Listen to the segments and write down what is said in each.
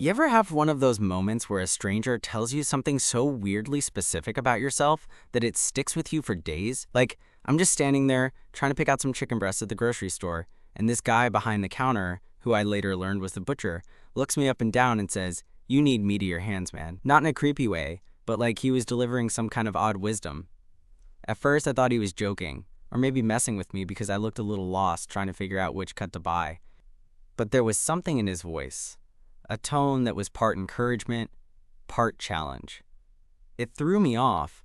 You ever have one of those moments where a stranger tells you something so weirdly specific about yourself that it sticks with you for days? Like, I'm just standing there trying to pick out some chicken breasts at the grocery store, and this guy behind the counter, who I later learned was the butcher, looks me up and down and says, "You need meatier hands, man." Not in a creepy way, but like he was delivering some kind of odd wisdom. At first, I thought he was joking, or maybe messing with me because I looked a little lost trying to figure out which cut to buy. But there was something in his voice. A tone that was part encouragement, part challenge. It threw me off,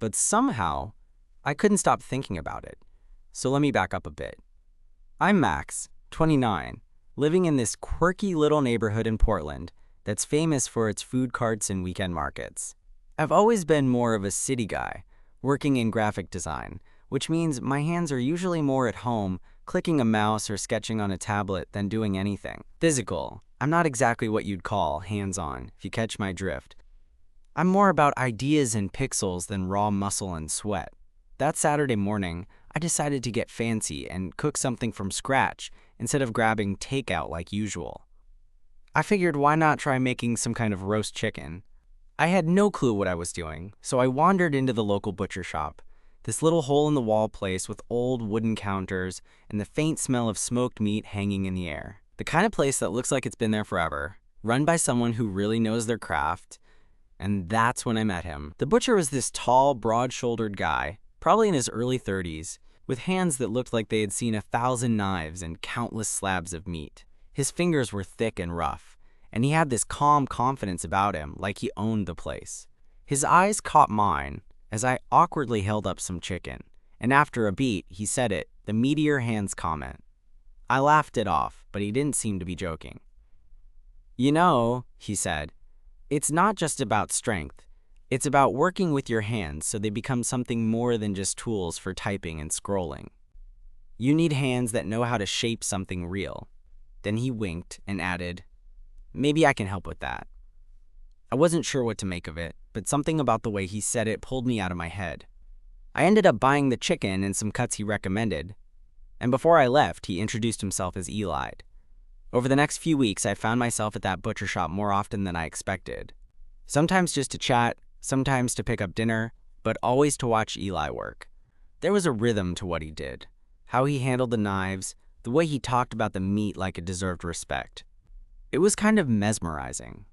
but somehow I couldn't stop thinking about it. So let me back up a bit. I'm Max, 29, living in this quirky little neighborhood in Portland that's famous for its food carts and weekend markets. I've always been more of a city guy, working in graphic design, which means my hands are usually more at home, clicking a mouse or sketching on a tablet than doing anything physical. I'm not exactly what you'd call hands-on, if you catch my drift. I'm more about ideas and pixels than raw muscle and sweat. That Saturday morning, I decided to get fancy and cook something from scratch instead of grabbing takeout like usual. I figured why not try making some kind of roast chicken. I had no clue what I was doing, so I wandered into the local butcher shop. This little hole-in-the-wall place with old wooden counters and the faint smell of smoked meat hanging in the air. The kind of place that looks like it's been there forever, run by someone who really knows their craft. And that's when I met him. The butcher was this tall, broad-shouldered guy, probably in his early 30s, with hands that looked like they had seen 1,000 knives and countless slabs of meat. His fingers were thick and rough, and he had this calm confidence about him, like he owned the place. His eyes caught mine as I awkwardly held up some chicken, and after a beat, he said it, the meatier hands comment. I laughed it off, but he didn't seem to be joking. "You know," he said, "it's not just about strength. It's about working with your hands so they become something more than just tools for typing and scrolling. You need hands that know how to shape something real." Then he winked and added, "Maybe I can help with that." I wasn't sure what to make of it, but something about the way he said it pulled me out of my head. I ended up buying the chicken and some cuts he recommended, and before I left, he introduced himself as Eli. Over the next few weeks, I found myself at that butcher shop more often than I expected. Sometimes just to chat, sometimes to pick up dinner, but always to watch Eli work. There was a rhythm to what he did, how he handled the knives, the way he talked about the meat like it deserved respect. It was kind of mesmerizing.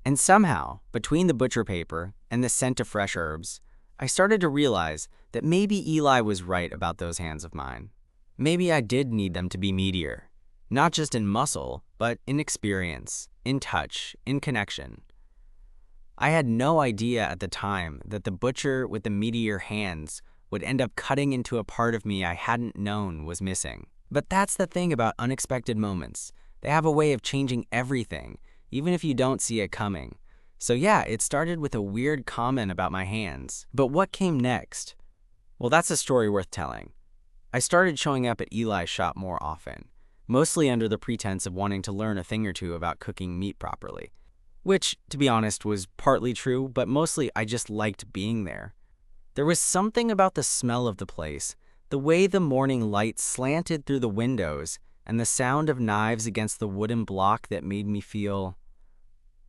And somehow, between the butcher paper and the scent of fresh herbs, I started to realize that maybe Eli was right about those hands of mine. Maybe I did need them to be meatier, not just in muscle, but in experience, in touch, in connection. I had no idea at the time that the butcher with the meatier hands would end up cutting into a part of me I hadn't known was missing. But that's the thing about unexpected moments. They have a way of changing everything, even if you don't see it coming. So yeah, it started with a weird comment about my hands. But what came next? Well, that's a story worth telling. I started showing up at Eli's shop more often, mostly under the pretense of wanting to learn a thing or two about cooking meat properly. Which, to be honest, was partly true, but mostly I just liked being there. There was something about the smell of the place, the way the morning light slanted through the windows, and the sound of knives against the wooden block that made me feel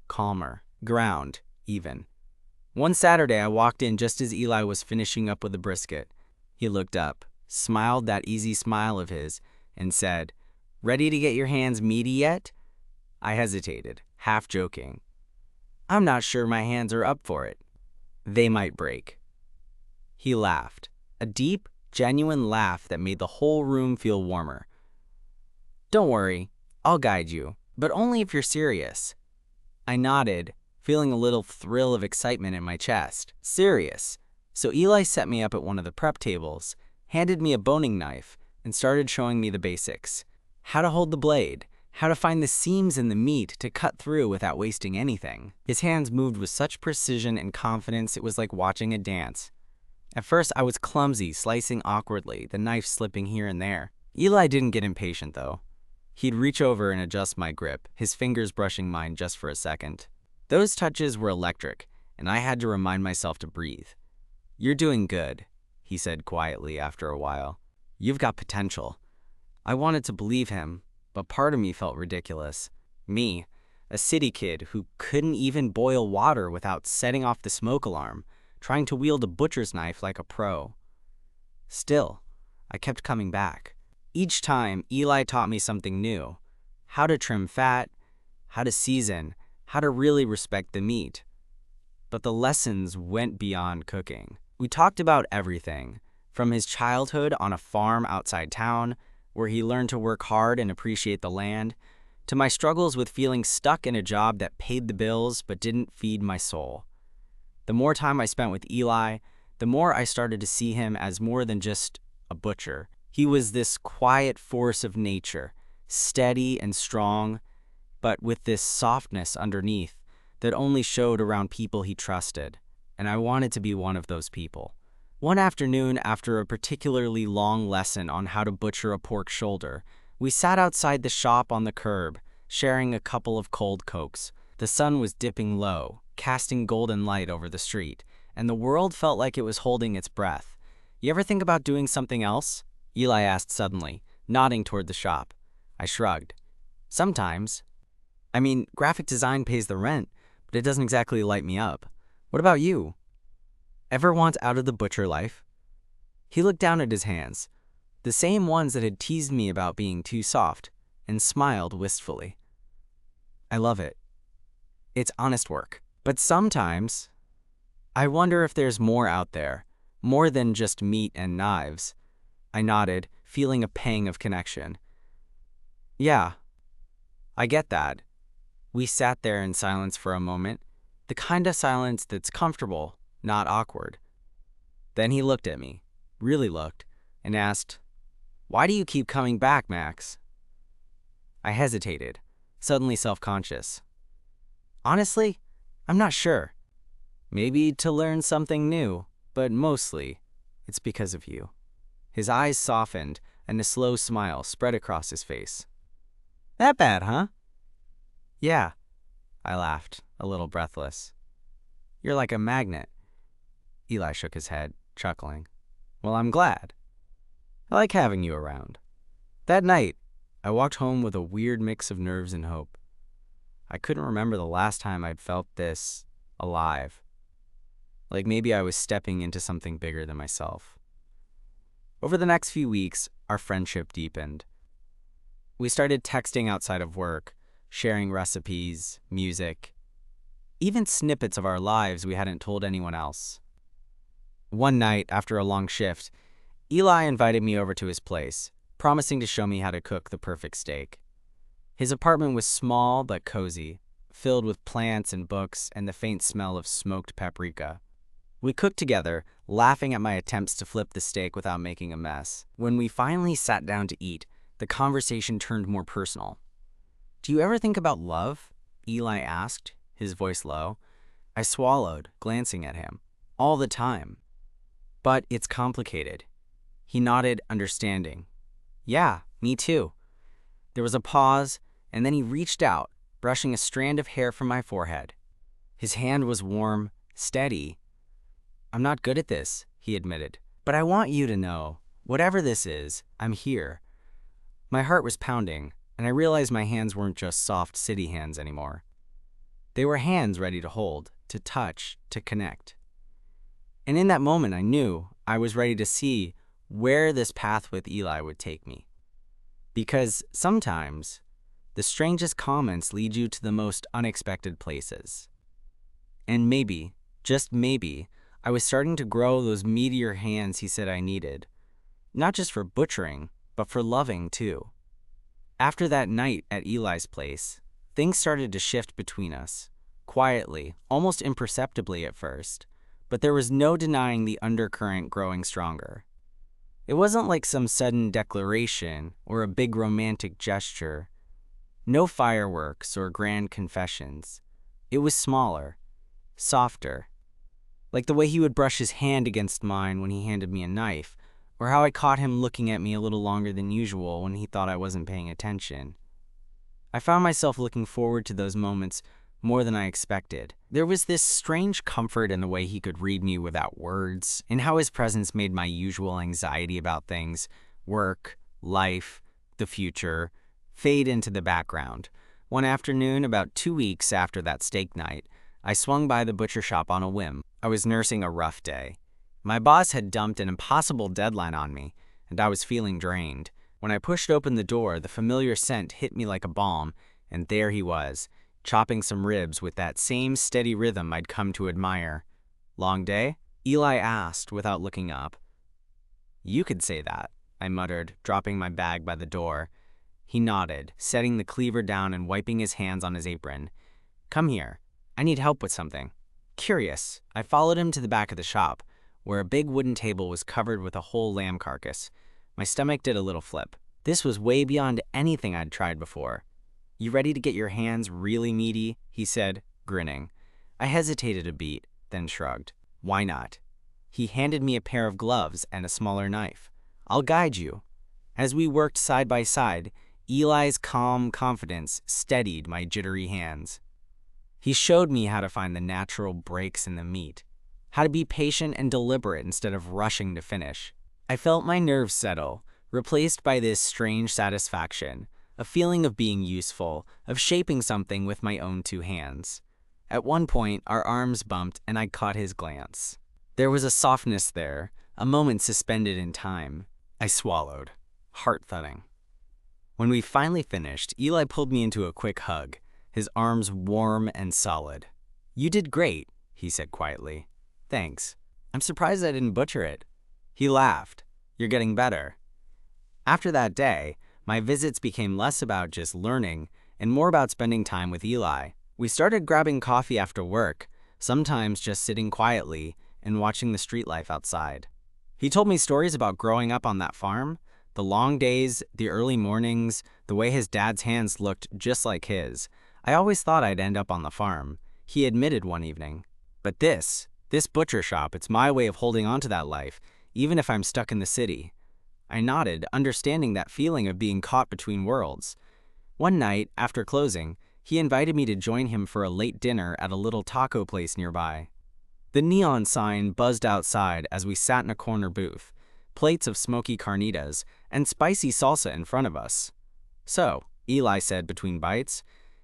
calmer, ground, even. One Saturday, I walked in just as Eli was finishing up with the brisket. He looked up, smiled that easy smile of his, and said, "Ready to get your hands meaty yet?" I hesitated, half joking. "I'm not sure my hands are up for it. They might break." He laughed, a deep, genuine laugh that made the whole room feel warmer. "Don't worry, I'll guide you, but only if you're serious." I nodded, feeling a little thrill of excitement in my chest. Serious. So Eli set me up at one of the prep tables, handed me a boning knife, and started showing me the basics. How to hold the blade, how to find the seams in the meat to cut through without wasting anything. His hands moved with such precision and confidence it was like watching a dance. At first, I was clumsy, slicing awkwardly, the knife slipping here and there. Eli didn't get impatient, though. He'd reach over and adjust my grip, his fingers brushing mine just for a second. Those touches were electric, and I had to remind myself to breathe. "You're doing good," he said quietly after a while. "You've got potential." I wanted to believe him, but part of me felt ridiculous. Me, a city kid who couldn't even boil water without setting off the smoke alarm, trying to wield a butcher's knife like a pro. Still, I kept coming back. Each time, Eli taught me something new: how to trim fat, how to season, how to really respect the meat. But the lessons went beyond cooking. We talked about everything, from his childhood on a farm outside town, where he learned to work hard and appreciate the land, to my struggles with feeling stuck in a job that paid the bills but didn't feed my soul. The more time I spent with Eli, the more I started to see him as more than just a butcher. He was this quiet force of nature, steady and strong, but with this softness underneath that only showed around people he trusted, and I wanted to be one of those people. One afternoon, after a particularly long lesson on how to butcher a pork shoulder, we sat outside the shop on the curb, sharing a couple of cold Cokes. The sun was dipping low, casting golden light over the street, and the world felt like it was holding its breath. "You ever think about doing something else?" Eli asked suddenly, nodding toward the shop. I shrugged. "Sometimes. I mean, graphic design pays the rent, but it doesn't exactly light me up. What about you? Ever want out of the butcher life?" He looked down at his hands, the same ones that had teased me about being too soft, and smiled wistfully. "I love it. It's honest work. But sometimes, I wonder if there's more out there, more than just meat and knives." I nodded, feeling a pang of connection. "Yeah, I get that." We sat there in silence for a moment, the kind of silence that's comfortable, not awkward. Then he looked at me, really looked, and asked, "Why do you keep coming back, Max?" I hesitated, suddenly self-conscious. "Honestly, I'm not sure. Maybe to learn something new, but mostly, it's because of you." His eyes softened, and a slow smile spread across his face. "That bad, huh?" "Yeah," I laughed, a little breathless. "You're like a magnet." Eli shook his head, chuckling. "Well, I'm glad. I like having you around." That night, I walked home with a weird mix of nerves and hope. I couldn't remember the last time I'd felt this alive. Like maybe I was stepping into something bigger than myself. Over the next few weeks, our friendship deepened. We started texting outside of work, sharing recipes, music, even snippets of our lives we hadn't told anyone else. One night, after a long shift, Eli invited me over to his place, promising to show me how to cook the perfect steak. His apartment was small but cozy, filled with plants and books and the faint smell of smoked paprika. We cooked together, laughing at my attempts to flip the steak without making a mess. When we finally sat down to eat, the conversation turned more personal. "Do you ever think about love?" Eli asked, his voice low. I swallowed, glancing at him. "All the time. But it's complicated." He nodded, understanding. "Yeah, me too." There was a pause, and then he reached out, brushing a strand of hair from my forehead. His hand was warm, steady. "I'm not good at this," he admitted. "But I want you to know, whatever this is, I'm here." My heart was pounding, and I realized my hands weren't just soft city hands anymore. They were hands ready to hold, to touch, to connect. And in that moment, I knew I was ready to see where this path with Eli would take me. Because sometimes, the strangest comments lead you to the most unexpected places. And maybe, just maybe, I was starting to grow those meatier hands he said I needed. Not just for butchering, but for loving too. After that night at Eli's place, things started to shift between us, quietly, almost imperceptibly at first, but there was no denying the undercurrent growing stronger. It wasn't like some sudden declaration or a big romantic gesture. No fireworks or grand confessions. It was smaller, softer. Like the way he would brush his hand against mine when he handed me a knife, or how I caught him looking at me a little longer than usual when he thought I wasn't paying attention. I found myself looking forward to those moments more than I expected. There was this strange comfort in the way he could read me without words, in how his presence made my usual anxiety about things, work, life, the future, fade into the background, One afternoon, about 2 weeks after that steak night, I swung by the butcher shop on a whim. I was nursing a rough day. My boss had dumped an impossible deadline on me, and I was feeling drained. When I pushed open the door, the familiar scent hit me like a balm, and there he was, chopping some ribs with that same steady rhythm I'd come to admire. "Long day?" Eli asked without looking up. "You could say that," I muttered, dropping my bag by the door. He nodded, setting the cleaver down and wiping his hands on his apron. "Come here. I need help with something." Curious, I followed him to the back of the shop, where a big wooden table was covered with a whole lamb carcass. My stomach did a little flip. This was way beyond anything I'd tried before. "You ready to get your hands really meaty?" he said, grinning. I hesitated a beat, then shrugged. "Why not?" He handed me a pair of gloves and a smaller knife. "I'll guide you." As we worked side by side, Eli's calm confidence steadied my jittery hands. He showed me how to find the natural breaks in the meat, how to be patient and deliberate instead of rushing to finish. I felt my nerves settle, replaced by this strange satisfaction, a feeling of being useful, of shaping something with my own two hands. At one point, our arms bumped and I caught his glance. There was a softness there, a moment suspended in time. I swallowed, heart thudding. When we finally finished, Eli pulled me into a quick hug, his arms warm and solid. "You did great," he said quietly. "Thanks. I'm surprised I didn't butcher it." He laughed. "You're getting better." After that day, my visits became less about just learning and more about spending time with Eli. We started grabbing coffee after work, sometimes just sitting quietly and watching the street life outside. He told me stories about growing up on that farm, the long days, the early mornings, the way his dad's hands looked just like his. I always thought I'd end up on the farm, he admitted one evening. But this butcher shop, it's my way of holding on to that life, even if I'm stuck in the city. I nodded, understanding that feeling of being caught between worlds. One night, after closing, he invited me to join him for a late dinner at a little taco place nearby. The neon sign buzzed outside as we sat in a corner booth, plates of smoky carnitas and spicy salsa in front of us. "So," Eli said between bites,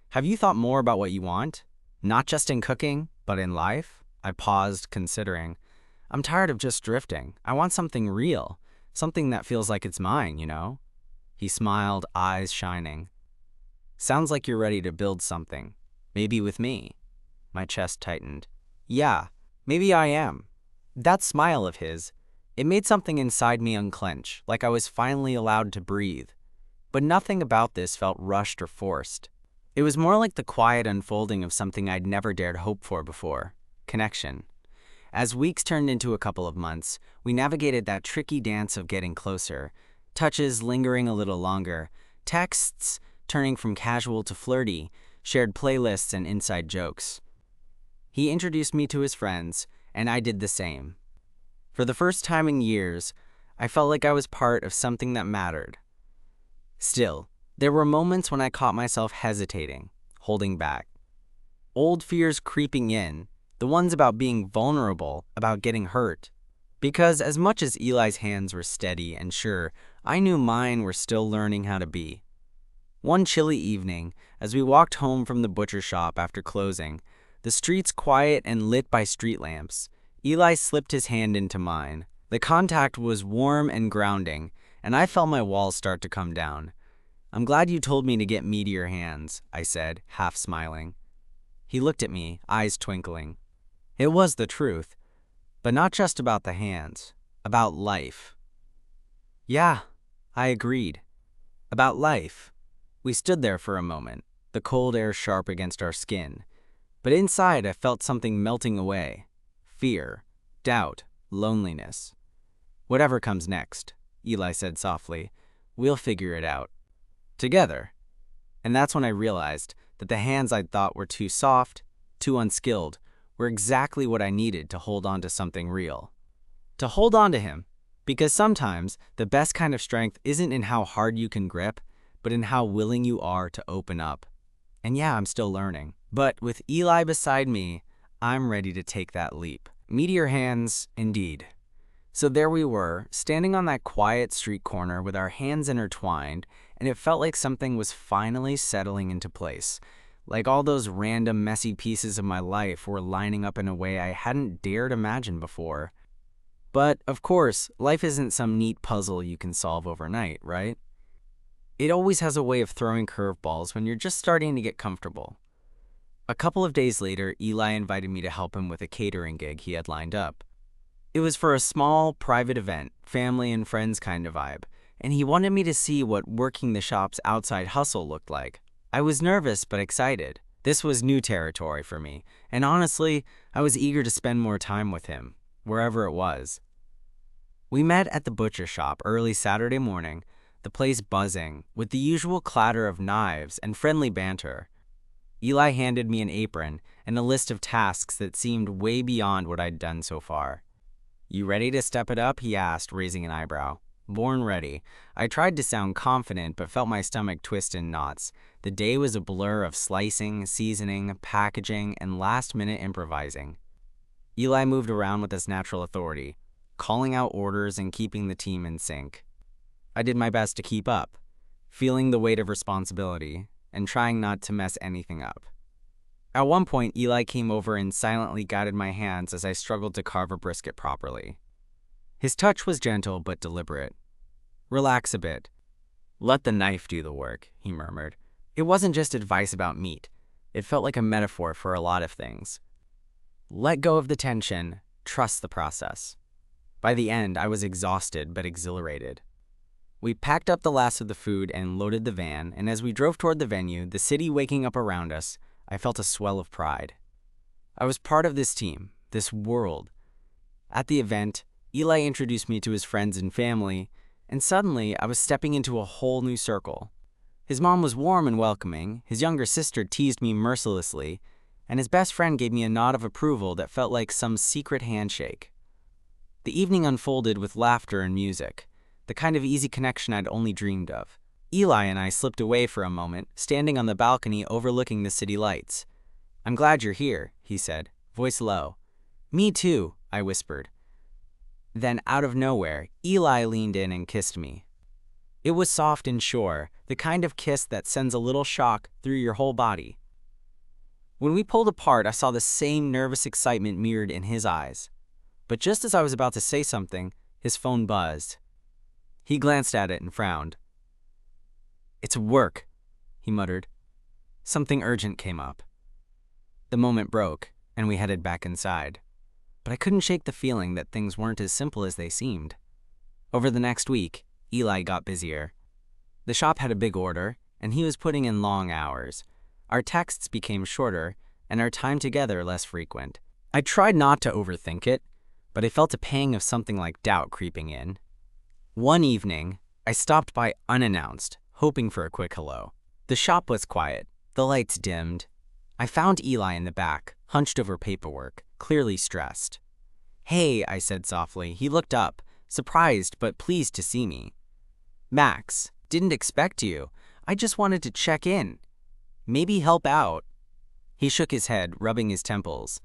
"have you thought more about what you want? Not just in cooking, but in life?" I paused, considering. "I'm tired of just drifting. I want something real, something that feels like it's mine, you know?" He smiled, eyes shining. "Sounds like you're ready to build something. Maybe with me." My chest tightened. "Yeah, maybe I am." That smile of his, it made something inside me unclench, like I was finally allowed to breathe. But nothing about this felt rushed or forced. It was more like the quiet unfolding of something I'd never dared hope for before: connection. As weeks turned into a couple of months, we navigated that tricky dance of getting closer, touches lingering a little longer, texts turning from casual to flirty, shared playlists and inside jokes. He introduced me to his friends, and I did the same. For the first time in years, I felt like I was part of something that mattered. Still, there were moments when I caught myself hesitating, holding back. Old fears creeping in, the ones about being vulnerable, about getting hurt. Because as much as Eli's hands were steady and sure, I knew mine were still learning how to be. One chilly evening, as we walked home from the butcher shop after closing, the streets quiet and lit by street lamps, Eli slipped his hand into mine. The contact was warm and grounding, and I felt my walls start to come down. "I'm glad you told me to get Meatier hands," I said, half smiling. He looked at me, eyes twinkling. It was the truth, but not just about the hands, about life. "Yeah," I agreed. "About life." We stood there for a moment, the cold air sharp against our skin. But inside I felt something melting away. Fear, doubt, loneliness. "Whatever comes next," Eli said softly, "we'll figure it out. Together." And that's when I realized that the hands I'd thought were too soft, too unskilled, were exactly what I needed to hold on to something real. To hold on to him, because sometimes the best kind of strength isn't in how hard you can grip, but in how willing you are to open up. And yeah, I'm still learning. But with Eli beside me, I'm ready to take that leap. Meatier hands, indeed. So there we were, standing on that quiet street corner with our hands intertwined, and it felt like something was finally settling into place. Like all those random messy pieces of my life were lining up in a way I hadn't dared imagine before. But, of course, life isn't some neat puzzle you can solve overnight, right? It always has a way of throwing curveballs when you're just starting to get comfortable. A couple of days later, Eli invited me to help him with a catering gig he had lined up. It was for a small, private event, family and friends kind of vibe, and he wanted me to see what working the shop's outside hustle looked like. I was nervous but excited. This was new territory for me, and honestly, I was eager to spend more time with him, wherever it was. We met at the butcher shop early Saturday morning, the place buzzing, with the usual clatter of knives and friendly banter. Eli handed me an apron and a list of tasks that seemed way beyond what I'd done so far. "You ready to step it up?" he asked, raising an eyebrow. Born ready. I tried to sound confident but felt my stomach twist in knots. The day was a blur of slicing, seasoning, packaging, and last-minute improvising. Eli moved around with his natural authority, calling out orders and keeping the team in sync. I did my best to keep up, feeling the weight of responsibility and trying not to mess anything up. At one point, Eli came over and silently guided my hands as I struggled to carve a brisket properly. His touch was gentle but deliberate. "Relax a bit. Let the knife do the work," he murmured. It wasn't just advice about meat. It felt like a metaphor for a lot of things. Let go of the tension, trust the process. By the end, I was exhausted but exhilarated. We packed up the last of the food and loaded the van, and as we drove toward the venue, the city waking up around us, I felt a swell of pride. I was part of this team, this world. At the event, Eli introduced me to his friends and family, and suddenly I was stepping into a whole new circle. His mom was warm and welcoming, his younger sister teased me mercilessly, and his best friend gave me a nod of approval that felt like some secret handshake. The evening unfolded with laughter and music, the kind of easy connection I'd only dreamed of. Eli and I slipped away for a moment, standing on the balcony overlooking the city lights. "I'm glad you're here," he said, voice low. "Me too," I whispered. Then, out of nowhere, Eli leaned in and kissed me. It was soft and sure, the kind of kiss that sends a little shock through your whole body. When we pulled apart, I saw the same nervous excitement mirrored in his eyes. But just as I was about to say something, his phone buzzed. He glanced at it and frowned. "It's work," he muttered. Something urgent came up. The moment broke, and we headed back inside. But I couldn't shake the feeling that things weren't as simple as they seemed. Over the next week, Eli got busier. The shop had a big order, and he was putting in long hours. Our texts became shorter, and our time together less frequent. I tried not to overthink it, but I felt a pang of something like doubt creeping in. One evening, I stopped by unannounced, hoping for a quick hello. The shop was quiet, the lights dimmed. I found Eli in the back, hunched over paperwork, clearly stressed. "Hey," I said softly. He looked up, surprised but pleased to see me. "Max, didn't expect you. I just wanted to check in. Maybe help out." He shook his head, rubbing his temples.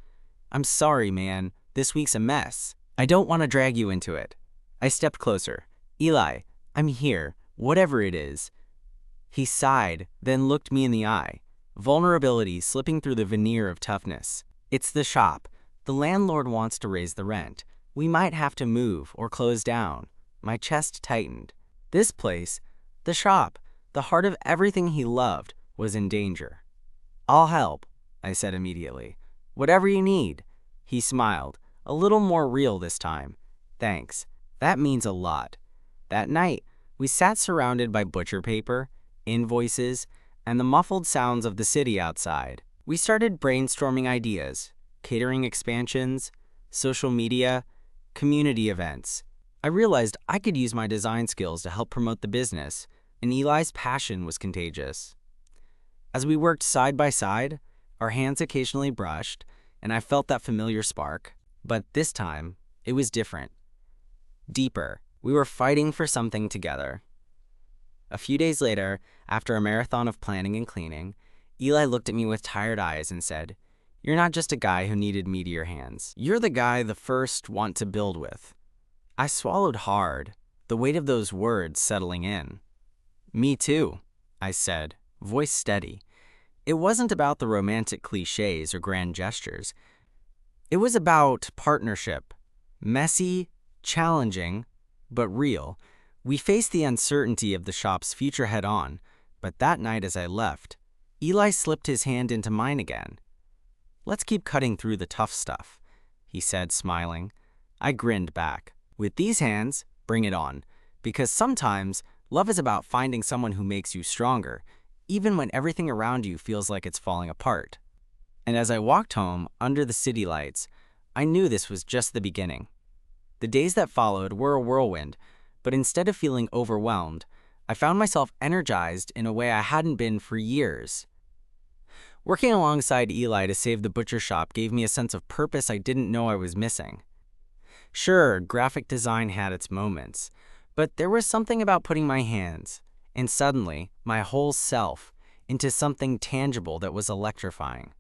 "I'm sorry, man. This week's a mess. I don't want to drag you into it." I stepped closer. "Eli, I'm here, whatever it is." He sighed, then looked me in the eye, vulnerability slipping through the veneer of toughness. "It's the shop. The landlord wants to raise the rent. We might have to move or close down." My chest tightened. This place, the shop, the heart of everything he loved, was in danger. "I'll help," I said immediately. "Whatever you need." He smiled, a little more real this time. "Thanks. That means a lot." That night, we sat surrounded by butcher paper, invoices, and the muffled sounds of the city outside. We started brainstorming ideas, catering expansions, social media, community events. I realized I could use my design skills to help promote the business, and Eli's passion was contagious. As we worked side by side, our hands occasionally brushed, and I felt that familiar spark. But this time, it was different. Deeper. We were fighting for something together. A few days later, after a marathon of planning and cleaning, Eli looked at me with tired eyes and said, "You're not just a guy who needed Meatier hands. You're the guy the first want to build with." I swallowed hard, the weight of those words settling in. Me too, I said, voice steady. It wasn't about the romantic cliches or grand gestures. It was about partnership. Messy, challenging, but real. We faced the uncertainty of the shop's future head-on, but that night as I left, Eli slipped his hand into mine again. "Let's keep cutting through the tough stuff," he said, smiling. I grinned back. "With these hands, bring it on. Because sometimes, love is about finding someone who makes you stronger, even when everything around you feels like it's falling apart." And as I walked home under the city lights, I knew this was just the beginning. The days that followed were a whirlwind, but instead of feeling overwhelmed, I found myself energized in a way I hadn't been for years. Working alongside Eli to save the butcher shop gave me a sense of purpose I didn't know I was missing. Sure, graphic design had its moments, but there was something about putting my hands, and suddenly my whole self, into something tangible that was electrifying.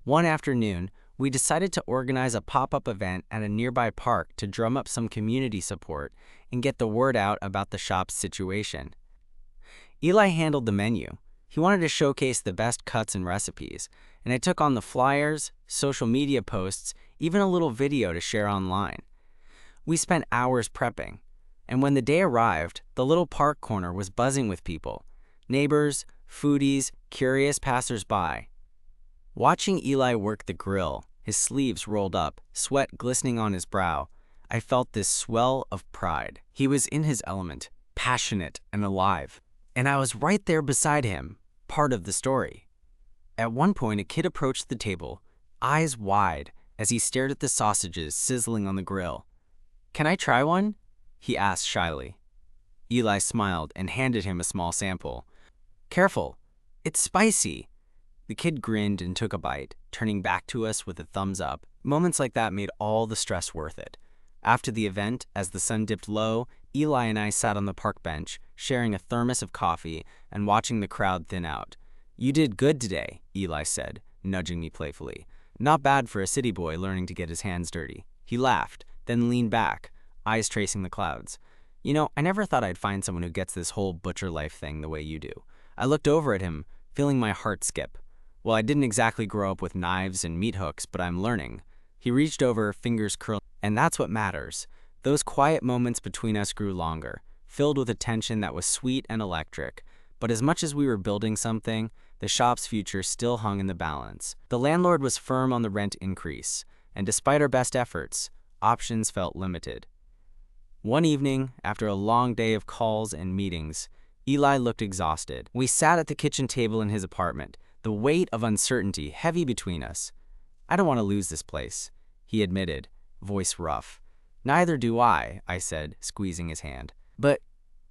One afternoon, we decided to organize a pop-up event at a nearby park to drum up some community support and get the word out about the shop's situation. Eli handled the menu. He wanted to showcase the best cuts and recipes, and I took on the flyers, social media posts, even a little video to share online. We spent hours prepping, and when the day arrived, the little park corner was buzzing with people, neighbors, foodies, curious passers-by. Watching Eli work the grill, his sleeves rolled up, sweat glistening on his brow, I felt this swell of pride. He was in his element, passionate and alive, and I was right there beside him, part of the story. At one point, a kid approached the table, eyes wide, as he stared at the sausages sizzling on the grill. "Can I try one?" he asked shyly. Eli smiled and handed him a small sample. "Careful, it's spicy." The kid grinned and took a bite, turning back to us with a thumbs up. Moments like that made all the stress worth it. After the event, as the sun dipped low, Eli and I sat on the park bench, sharing a thermos of coffee and watching the crowd thin out. "You did good today," Eli said, nudging me playfully. "Not bad for a city boy learning to get his hands dirty." He laughed, then leaned back, eyes tracing the clouds. "You know, I never thought I'd find someone who gets this whole butcher life thing the way you do." I looked over at him, feeling my heart skip. Well, I didn't exactly grow up with knives and meat hooks, but I'm learning. He reached over, fingers curling, and that's what matters. Those quiet moments between us grew longer, filled with a tension that was sweet and electric. But as much as we were building something, the shop's future still hung in the balance. The landlord was firm on the rent increase, and despite our best efforts, options felt limited. One evening, after a long day of calls and meetings, Eli looked exhausted. We sat at the kitchen table in his apartment, the weight of uncertainty heavy between us. "I don't want to lose this place," he admitted, voice rough. "Neither do I," said, squeezing his hand. "But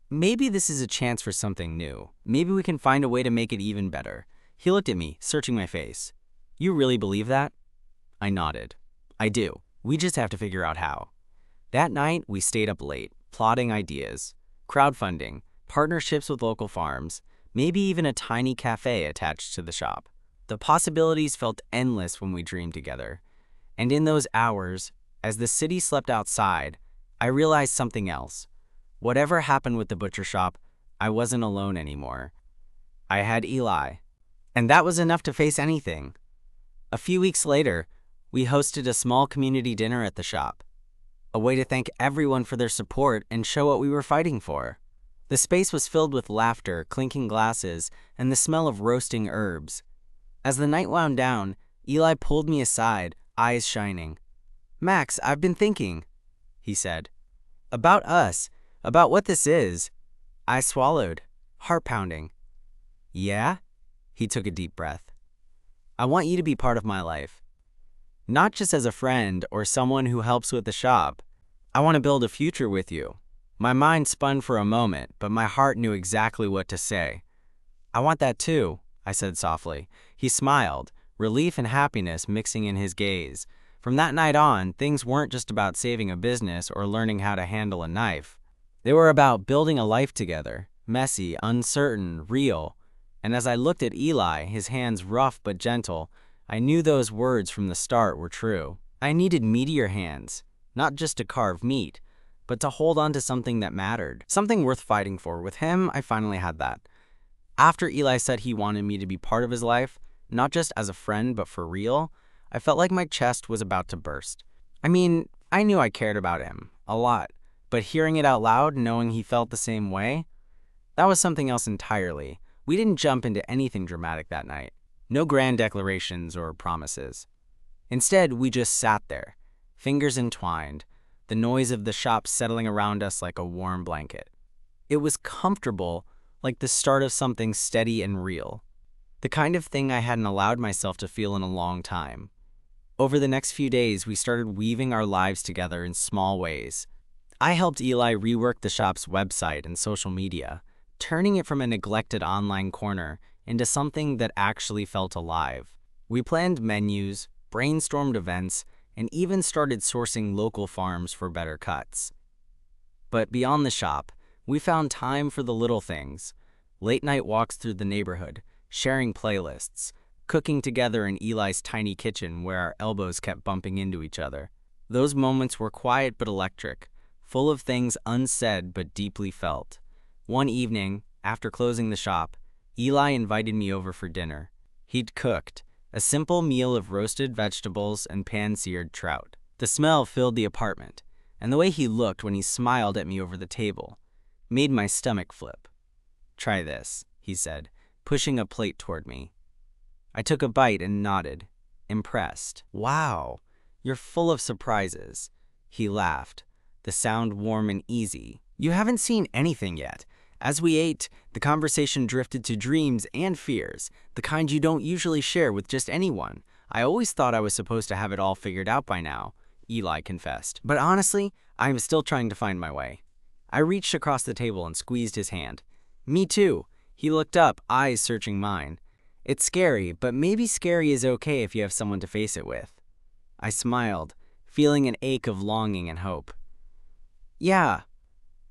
maybe this is a chance for something new. Maybe we can find a way to make it even better." He looked at me, searching my face. "You really believe that?" I nodded. "I do. We just have to figure out how." That night, we stayed up late, plotting ideas, crowdfunding, partnerships with local farms, maybe even a tiny cafe attached to the shop. The possibilities felt endless when we dreamed together. And in those hours, as the city slept outside, I realized something else. Whatever happened with the butcher shop, I wasn't alone anymore. I had Eli. And that was enough to face anything. A few weeks later, we hosted a small community dinner at the shop, a way to thank everyone for their support and show what we were fighting for. The space was filled with laughter, clinking glasses, and the smell of roasting herbs. As the night wound down, Eli pulled me aside, eyes shining. "Max, I've been thinking," he said. "About us, about what this is." I swallowed, heart pounding. "Yeah?" He took a deep breath. "I want you to be part of my life. Not just as a friend or someone who helps with the shop. I want to build a future with you." My mind spun for a moment, but my heart knew exactly what to say. "I want that too," I said softly. He smiled, relief and happiness mixing in his gaze. From that night on, things weren't just about saving a business or learning how to handle a knife. They were about building a life together, messy, uncertain, real. And as I looked at Eli, his hands rough but gentle, I knew those words from the start were true. I needed meatier hands, not just to carve meat, but to hold on to something that mattered, something worth fighting for. With him, I finally had that. After Eli said he wanted me to be part of his life, not just as a friend, but for real, I felt like my chest was about to burst. I mean, I knew I cared about him, a lot, but hearing it out loud, knowing he felt the same way, that was something else entirely. We didn't jump into anything dramatic that night. No grand declarations or promises. Instead, we just sat there, fingers entwined, the noise of the shop settling around us like a warm blanket. It was comfortable, like the start of something steady and real. The kind of thing I hadn't allowed myself to feel in a long time. Over the next few days, we started weaving our lives together in small ways. I helped Eli rework the shop's website and social media, turning it from a neglected online corner into something that actually felt alive. We planned menus, brainstormed events, and even started sourcing local farms for better cuts. But beyond the shop, we found time for the little things. Late-night walks through the neighborhood, sharing playlists, cooking together in Eli's tiny kitchen where our elbows kept bumping into each other. Those moments were quiet but electric, full of things unsaid but deeply felt. One evening, after closing the shop, Eli invited me over for dinner. He'd cooked a simple meal of roasted vegetables and pan-seared trout. The smell filled the apartment, and the way he looked when he smiled at me over the table made my stomach flip. "Try this," he said, pushing a plate toward me. I took a bite and nodded, impressed. "Wow, you're full of surprises." He laughed, the sound warm and easy. "You haven't seen anything yet." As we ate, the conversation drifted to dreams and fears, the kind you don't usually share with just anyone. "I always thought I was supposed to have it all figured out by now," Eli confessed. "But honestly, I'm still trying to find my way." I reached across the table and squeezed his hand. "Me too." He looked up, eyes searching mine. "It's scary, but maybe scary is okay if you have someone to face it with." I smiled, feeling an ache of longing and hope. "Yeah,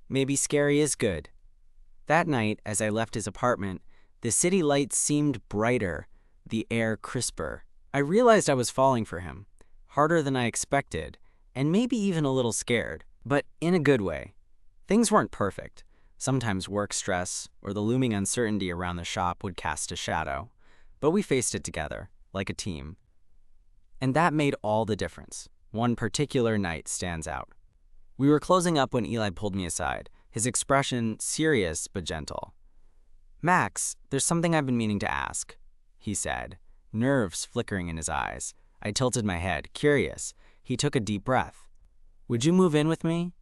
maybe scary is good." That night, as I left his apartment, the city lights seemed brighter, the air crisper. I realized I was falling for him, harder than I expected, and maybe even a little scared, but in a good way. Things weren't perfect. Sometimes work stress or the looming uncertainty around the shop would cast a shadow, but we faced it together, like a team. And that made all the difference. One particular night stands out. We were closing up when Eli pulled me aside, his expression serious but gentle. "Max, there's something I've been meaning to ask," he said, nerves flickering in his eyes. I tilted my head, curious. He took a deep breath. "Would you move in with me?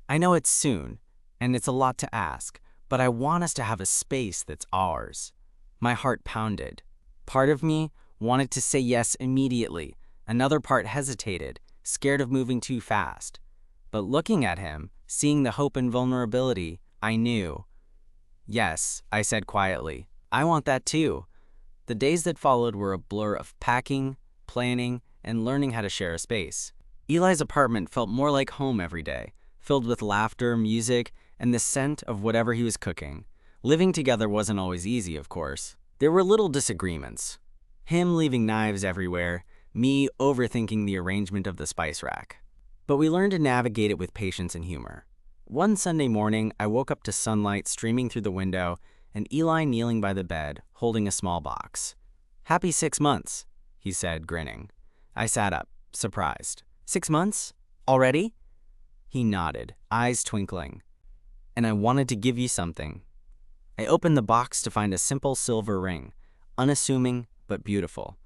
I know it's soon, and it's a lot to ask, but I want us to have a space that's ours." My heart pounded. Part of me wanted to say yes immediately. Another part hesitated, scared of moving too fast. But looking at him, seeing the hope and vulnerability, I knew. "Yes," I said quietly. "I want that too." The days that followed were a blur of packing, planning, and learning how to share a space. Eli's apartment felt more like home every day, filled with laughter, music, and the scent of whatever he was cooking. Living together wasn't always easy, of course. There were little disagreements. Him leaving knives everywhere, me overthinking the arrangement of the spice rack. But we learned to navigate it with patience and humor. One Sunday morning, I woke up to sunlight streaming through the window and Eli kneeling by the bed, holding a small box. "Happy 6 months," he said, grinning. I sat up, surprised. 6 months? Already? He nodded, eyes twinkling. "And I wanted to give you something." I opened the box to find a simple silver ring, unassuming but beautiful.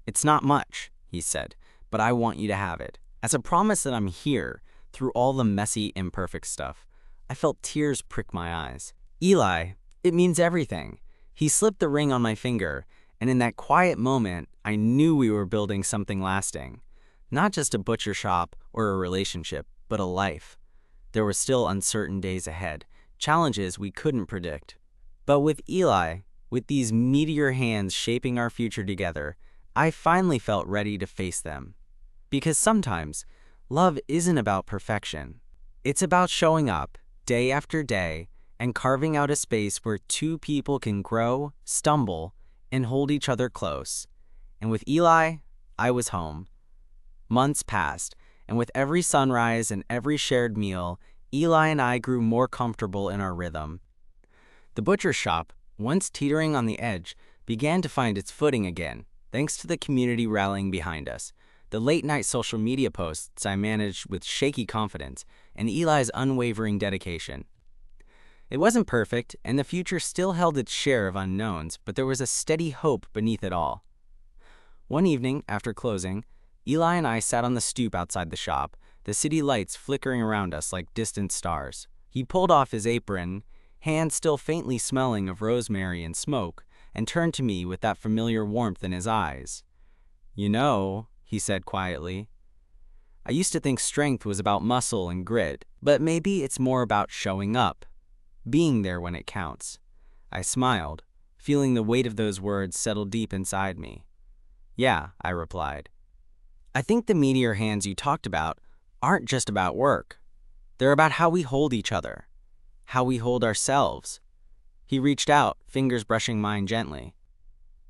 "It's not much," he said, "but I want you to have it. As a promise that I'm here, through all the messy, imperfect stuff." I felt tears prick my eyes. "Eli, it means everything." He slipped the ring on my finger, and in that quiet moment, I knew we were building something lasting. Not just a butcher shop or a relationship, but a life. There were still uncertain days ahead, challenges we couldn't predict. But with Eli, with these meteor hands shaping our future together, I finally felt ready to face them. Because sometimes, love isn't about perfection. It's about showing up, day after day, and carving out a space where two people can grow, stumble, and hold each other close. And with Eli, I was home. Months passed, and with every sunrise and every shared meal, Eli and I grew more comfortable in our rhythm. The butcher shop, once teetering on the edge, began to find its footing again, thanks to the community rallying behind us, the late-night social media posts I managed with shaky confidence, and Eli's unwavering dedication. It wasn't perfect, and the future still held its share of unknowns, but there was a steady hope beneath it all. One evening, after closing, Eli and I sat on the stoop outside the shop, the city lights flickering around us like distant stars. He pulled off his apron, hands still faintly smelling of rosemary and smoke, and turned to me with that familiar warmth in his eyes. "You know," he said quietly, "I used to think strength was about muscle and grit, but maybe it's more about showing up, being there when it counts." I smiled, feeling the weight of those words settle deep inside me. "Yeah," I replied. "I think the meteor hands you talked about aren't just about work. They're about how we hold each other, how we hold ourselves." He reached out, fingers brushing mine gently.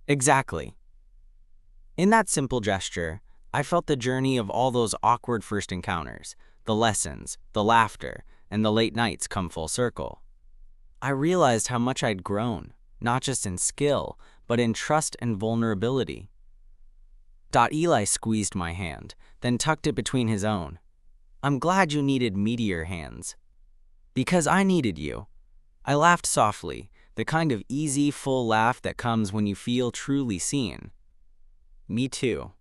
"Exactly." In that simple gesture, I felt the journey of all those awkward first encounters, the lessons, the laughter, and the late nights come full circle. I realized how much I'd grown, not just in skill, but in trust and vulnerability. Eli squeezed my hand, then tucked it between his own. "I'm glad you needed Meatier hands." "Because I needed you." I laughed softly, the kind of easy, full laugh that comes when you feel truly seen. "Me too."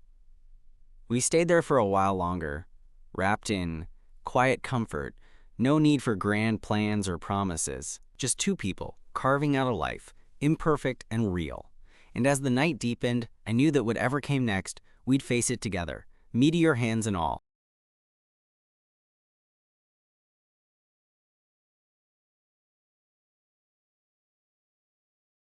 We stayed there for a while longer, wrapped in quiet comfort, no need for grand plans or promises, just two people carving out a life, imperfect and real. And as the night deepened, I knew that whatever came next, we'd face it together, Meatier hands and all.